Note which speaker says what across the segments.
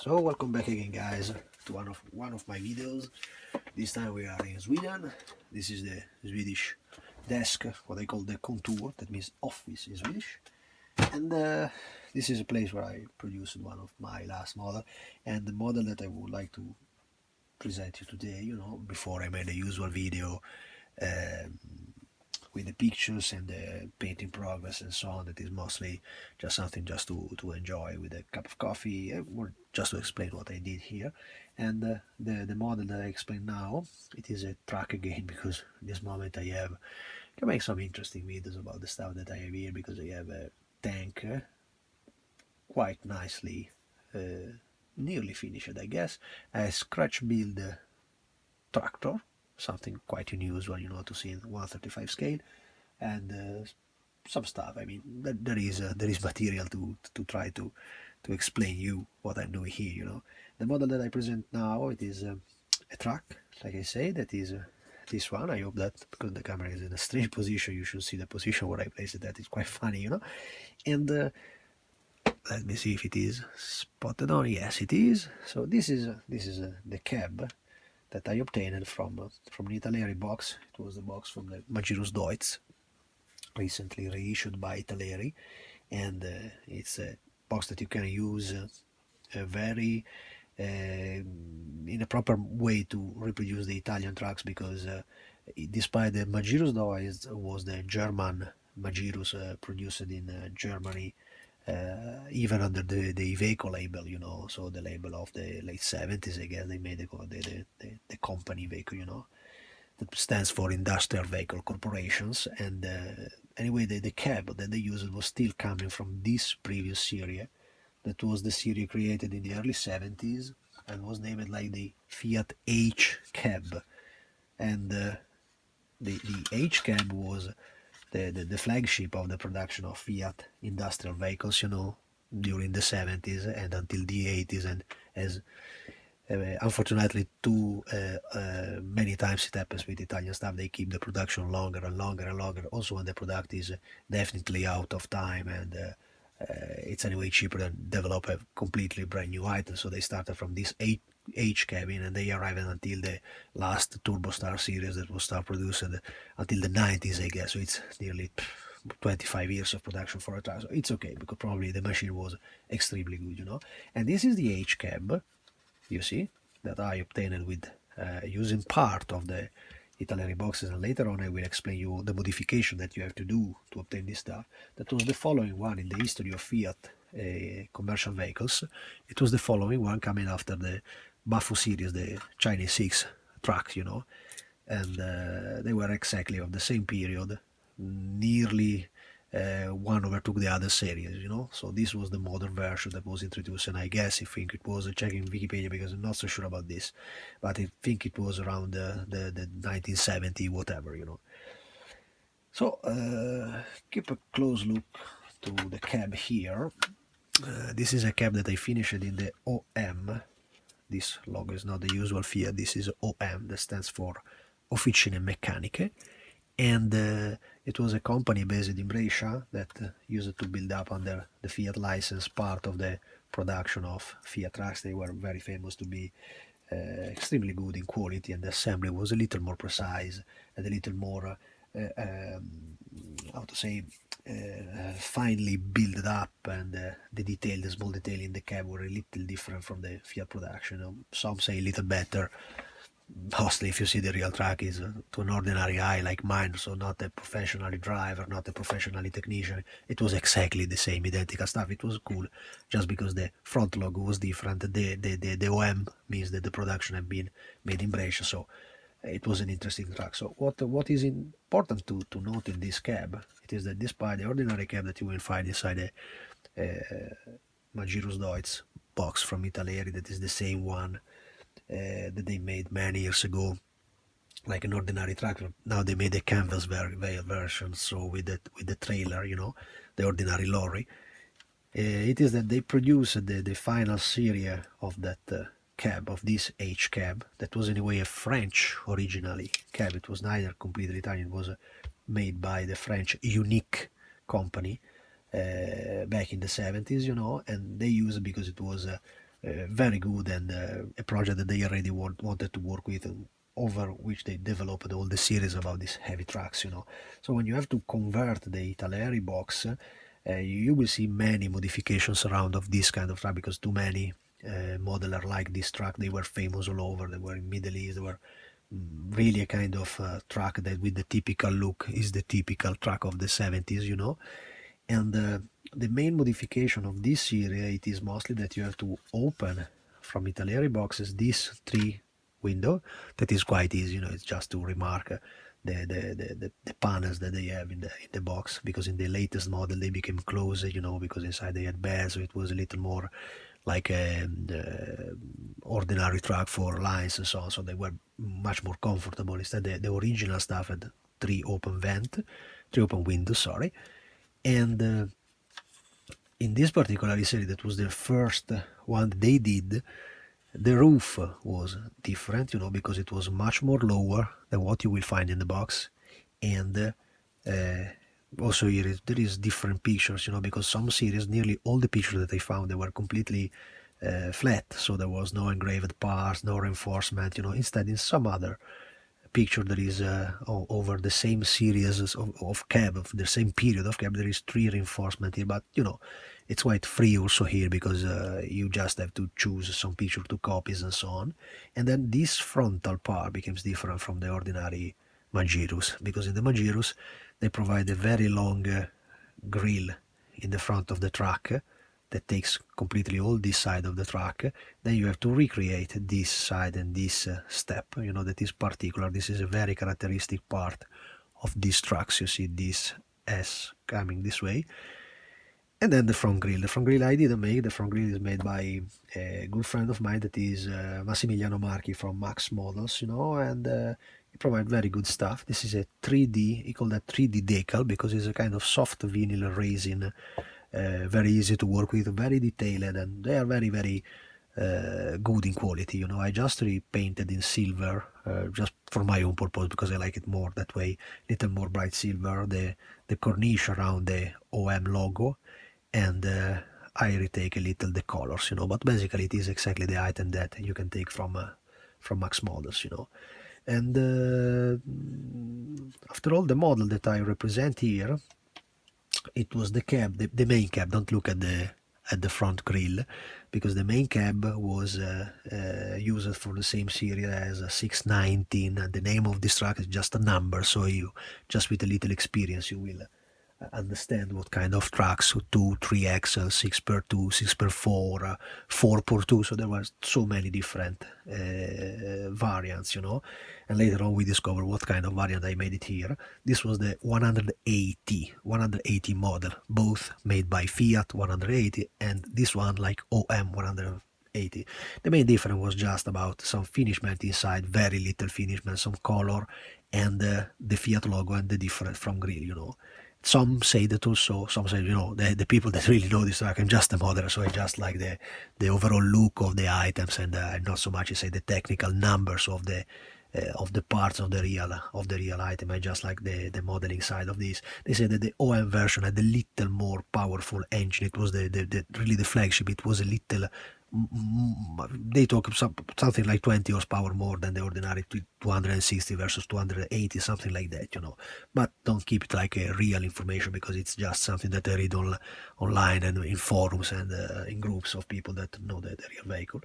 Speaker 1: So welcome back again, guys, to one of my videos. This time we are in Sweden. This is the Swedish desk, what I call the contour, that means office in Swedish. And this is a place where I produced one of my last model, and the model that I would like to present you today, before I made the usual video with the pictures and the painting progress and so on, that is mostly just something just to enjoy with a cup of coffee, or just to explain what I did here. And the model that I explain now, it is a truck again, because in this moment I can make some interesting videos about the stuff that I have here, because I have a tank quite nicely nearly finished, I guess. A scratch build tractor, something quite unusual, to see in 135 scale, and some stuff. I mean, there is material to try to explain you what I'm doing here. The model that I present now, it is a truck, like I say, that is this one. I hope that, because the camera is in a strange position, you should see the position where I place it. That is quite funny, And let me see if it is spotted on. Yes, it is. So this is the cab that I obtained from the Italeri box. It was the box from the Magirus Deutz, recently reissued by Italeri, and it's a box that you can use very in a proper way to reproduce the Italian trucks, because despite the Magirus Deutz was the German Magirus produced in Germany, even under the iveco label, so the label of the late 70s, I guess. They made the company iveco, that stands for Industrial Vehicle Corporations. And anyway, the cab that they used was still coming from this previous series, that was the series created in the early 70s and was named like the Fiat H cab. And the H cab was the flagship of the production of Fiat industrial vehicles, during the 70s and until the 80s. And as unfortunately too many times it happens with Italian stuff, they keep the production longer and longer and longer, also when the product is definitely out of time, and it's anyway cheaper than develop a completely brand new item. So they started from this H cabin, and they arrived until the last Turbo Star series that was start produced until the 90s, I guess. So it's nearly 25 years of production for a truck. So it's okay, because probably the machine was extremely good, And this is the H cab, you see, that I obtained with using part of the Italeri boxes, and later on I will explain you the modification that you have to do to obtain this stuff. That was the following one in the history of Fiat commercial vehicles. It was the following one, coming after the Bafu series, the Chinese 6 trucks, and they were exactly of the same period, nearly one overtook the other series, So this was the modern version that was introduced, and I guess I think it was, checking Wikipedia because I'm not so sure about this, but I think it was around the 1970 whatever, So keep a close look to the cab here. This is a cab that I finished in the OM. This logo is not the usual Fiat. This is OM, that stands for Officine Meccaniche. And it was a company based in Brescia that used to build up under the Fiat license part of the production of Fiat trucks. They were very famous to be extremely good in quality, and the assembly was a little more precise and a little more, how to say, finely built up, and the detail, the small detail in the cab were a little different from the Fiat production. Some say a little better. Mostly, if you see the real truck, is to an ordinary eye like mine, so not a professional driver, not a professional technician. It was exactly the same, identical stuff. It was cool, just because the front logo was different. The OM means that the production had been made in Brescia, so it was an interesting truck. So what is important to note in this cab, it is that despite the ordinary cab that you will find inside a Magirus Deutz box from Italeri, that is the same one that they made many years ago, like an ordinary tractor. Now they made a canvas version, so with the trailer, the ordinary lorry. It is that they produced the final series of that cab, of this H cab, that was anyway a French originally cab. It was neither completely Italian. It was made by the French Unic company back in the 70s, and they used it because it was very good, and a project that they already wanted to work with, and over which they developed all the series about these heavy trucks, you know. So when you have to convert the Italeri box, you will see many modifications around of this kind of truck, because too many modeler like this truck. They were famous all over. They were in Middle East. They were really a kind of truck that with the typical look is the typical truck of the 70s, you know. And the main modification of this series, it is mostly that you have to open from Italeri boxes this three window. That is quite easy, you know. It's just to remark the panels that they have in the box, because in the latest model they became closer, you know, because inside they had beds, so it was a little more like a ordinary truck for lines and so on. So they were much more comfortable. Instead, the original stuff had three open windows, sorry. And in this particular series, that was the first one they did, the roof was different, you know, because it was much more lower than what you will find in the box. And also here there is different pictures, you know, because some series, nearly all the pictures that I found, they were completely flat, so there was no engraved parts, no reinforcement, you know. Instead, in some other picture there is over the same series of cab, of the same period of cab, there is three reinforcement here, but you know, it's quite free also here, because you just have to choose some picture to copies and so on. And then this frontal part becomes different from the ordinary Magirus, because in the Magirus they provide a very long grill in the front of the truck that takes completely all this side of the truck. Then you have to recreate this side and this step, you know, that is particular. This is a very characteristic part of these trucks. You see this S coming this way. And then the front grille. The front grille I didn't make. The front grille is made by a good friend of mine, that is Massimiliano Marchi from Max Models, you know, and he provides very good stuff. This is a 3D, he called that 3D decal, because it's a kind of soft vinyl resin, very easy to work with, very detailed, and they are very, very good in quality, you know. I just repainted in silver, just for my own purpose, because I like it more that way, little more bright silver, the corniche around the OM logo, and I retake a little the colors, you know. But basically it is exactly the item that you can take from Max Models, you know. And after all, the model that I represent here, it was the cab, the main cab. Don't look at the front grille, because the main cab was used for the same series as 619. The name of this truck is just a number, so you just with a little experience you will understand what kind of trucks, 2, 3 axle, 6x2, 6x4, 4x2. So there were so many different variants, you know. And later on we discovered what kind of variant I made it here. This was the 180 model, both made by Fiat 180, and this one like OM 180. The main difference was just about some finishment inside, very little finishment, some color, and the Fiat logo and the difference from grill, you know. Some say that also, some say, you know, the people that really know this truck, I'm just a modeler, so I just like the overall look of the items, and not so much, I say, the technical numbers of the parts of the real item. I just like the modeling side of this. They say that the OM version had a little more powerful engine. It was the really the flagship. It was a little, they talk something like 20 horsepower more than the ordinary 260 versus 280, something like that, you know. But don't keep it like a real information, because it's just something that I read online and in forums and in groups of people that know the real vehicle.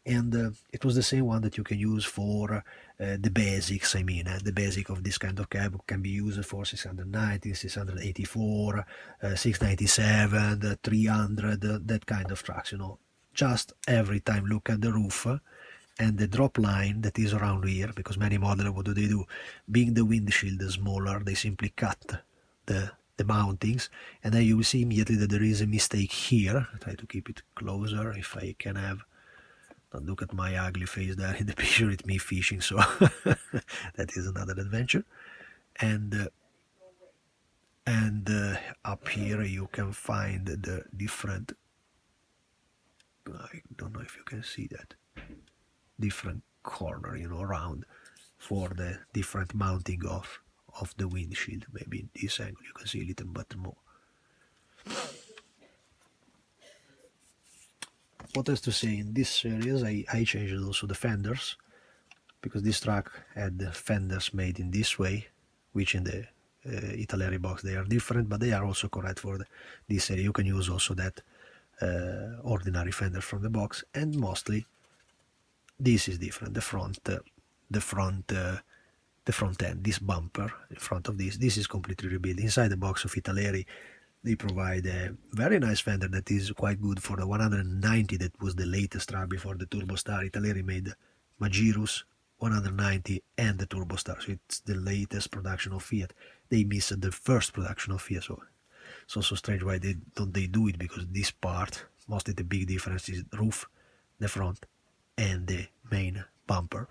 Speaker 1: And it was the same one that you can use for the basics. I mean, the basic of this kind of cab can be used for 690, 684, 697, 300, that kind of trucks, you know. Just every time look at the roof and the drop line that is around here, because many modelers, what do? Being the windshield is smaller, they simply cut the mountings, and then you will see immediately that there is a mistake here. I try to keep it closer if I can have. Don't look at my ugly face there in the picture, it's me fishing, so that is another adventure. And up here you can find the different, I don't know if you can see that, different corner, you know, around for the different mounting of the windshield. Maybe in this angle you can see a little bit more. what else to say? In this series I changed also the fenders, because this truck had the fenders made in this way, which in the Italeri box they are different, but they are also correct for this series. You can use also that ordinary fender from the box, and mostly this is different. The front end, this bumper in front of this is completely rebuilt. Inside the box of Italeri, they provide a very nice fender that is quite good for the 190 that was the latest truck before the Turbo Star. Italeri made Magirus 190 and the Turbo Star, so it's the latest production of Fiat. They missed the first production of Fiat, so it's also strange why they don't do it, because this part, mostly the big difference is the roof, the front, and the main bumper.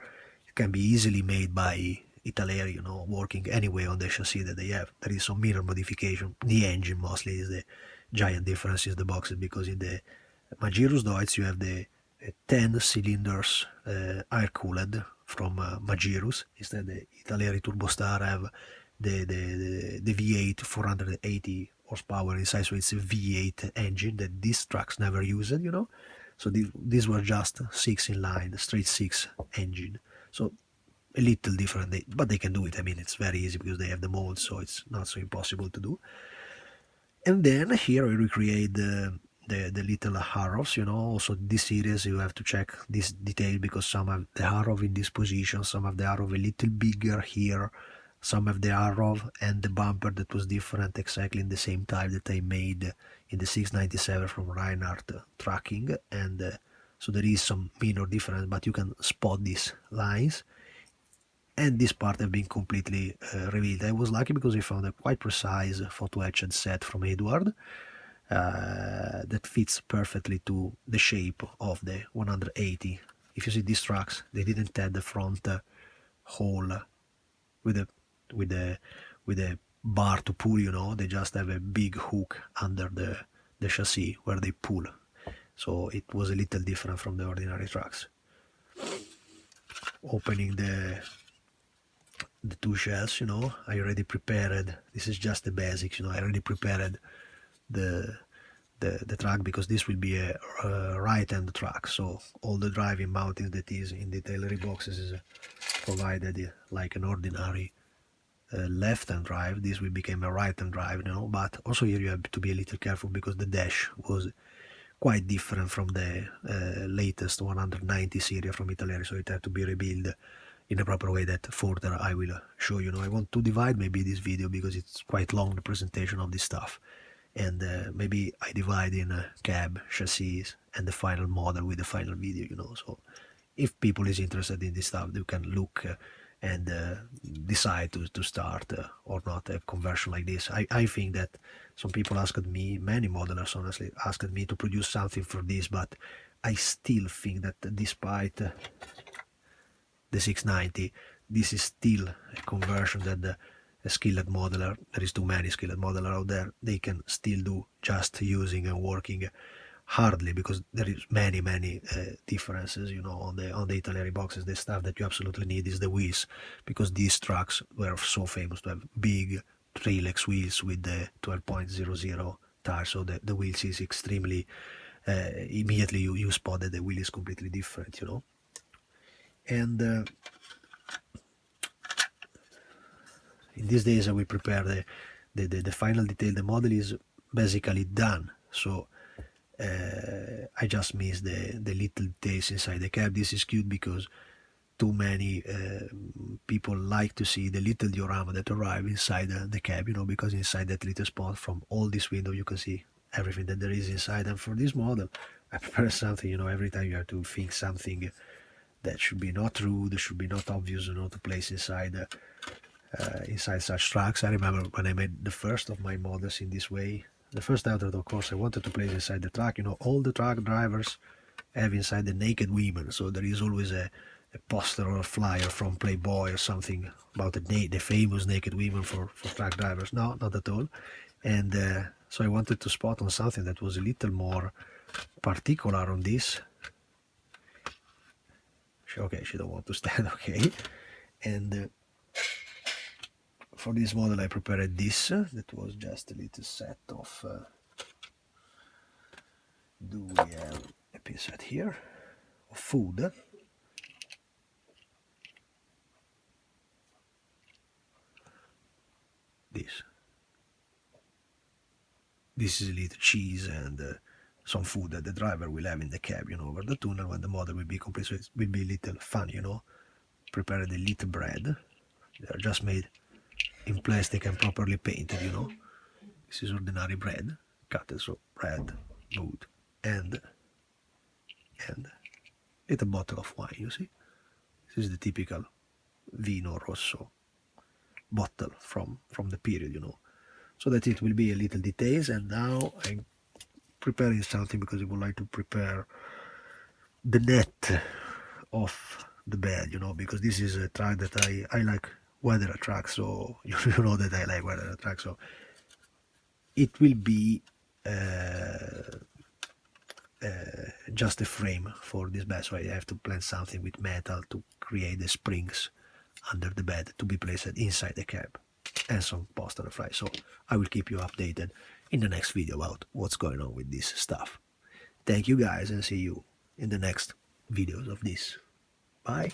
Speaker 1: It can be easily made by Italeri, you know, working anyway on the chassis that they have. There is some mirror modification. The engine mostly is the giant difference in the boxes, because in the Magirus Deutz you have the 10 cylinders air-cooled from Magirus. Instead the Italeri Turbo Star have the V8 480 horsepower inside, so it's a V8 engine that these trucks never used, you know. So these were just 6 in line, straight 6 engine. So a little different, but they can do it. I mean, it's very easy because they have the molds, so it's not so impossible to do. And then here we recreate the little arrows, you know. Also this series you have to check this detail, because some have the arrow in this position, some have the arrow a little bigger here, some have the arrow and the bumper that was different, exactly in the same type that I made in the 697 from Reinhardt Trucking, and so there is some minor difference, but you can spot these lines. And this part have been completely revealed. I was lucky because I found a quite precise photo etched set from Edward that fits perfectly to the shape of the 180. If you see these trucks, they didn't have the front hole with a bar to pull, you know. They just have a big hook under the chassis where they pull. So it was a little different from the ordinary trucks. Opening the two shells, you know, I already prepared. This is just the basics, you know. I already prepared the track, because this will be a right-hand track, so all the driving mountings that is in the Italeri boxes is provided like an ordinary left-hand drive. This will become a right-hand drive, you know. But also here you have to be a little careful, because the dash was quite different from the latest 190 series from Italeri, so it had to be rebuilt in a proper way that further I will show you. Know, I want to divide maybe this video, because it's quite long, the presentation of this stuff, and maybe I divide in cab, chassis, and the final model with the final video, you know. So if people is interested in this stuff, they can look and decide to start or not a conversion like this. I think that some people asked me, many modelers honestly asked me to produce something for this, but I still think that despite the 690, this is still a conversion that a skilled modeler, there is too many skilled modeler out there, they can still do just using and working hardly, because there is many differences, you know. On the Italeri boxes, the stuff that you absolutely need is the wheels, because these trucks were so famous to have big Trilex wheels with the 12.00 tires, so the wheels is extremely immediately you spot that the wheel is completely different, you know. And in these days I will prepare the final detail. The model is basically done, so I just miss the little details inside the cab. This is cute because too many people like to see the little diorama that arrive inside the cab, you know, because inside that little spot from all this window you can see everything that there is inside. And for this model I prepare something, you know, every time you have to think something that should be not true, that should be not obvious, you know, to place inside inside such trucks. I remember when I made the first of my models in this way, the first auto, of course, I wanted to place inside the truck, you know, all the truck drivers have inside the naked women, so there is always a poster or a flyer from Playboy or something about the famous naked women for truck drivers. No, not at all. And so I wanted to spot on something that was a little more particular on this. Okay, she don't want to stand, okay. And for this model I prepared this, that was just a little set of, do we have a pincet here of food. This is a little cheese and some food that the driver will have in the cab, over the tunnel when the model will be complete. So it will be a little fun, Prepared a little bread. They are just made in plastic and properly painted, This is ordinary bread, cut so red, wood, and it's a bottle of wine, you see. This is the typical vino rosso bottle from the period, So that it will be a little details. And now I'm preparing something because I would like to prepare the net of the bed, because this is a track that I like weather tracks, so you know that I like weather tracks, so it will be just a frame for this bed, so I have to plant something with metal to create the springs under the bed to be placed inside the cab, and some post on the fly. So I will keep you updated in the next video about what's going on with this stuff. Thank you guys, and see you in the next videos of this. Bye.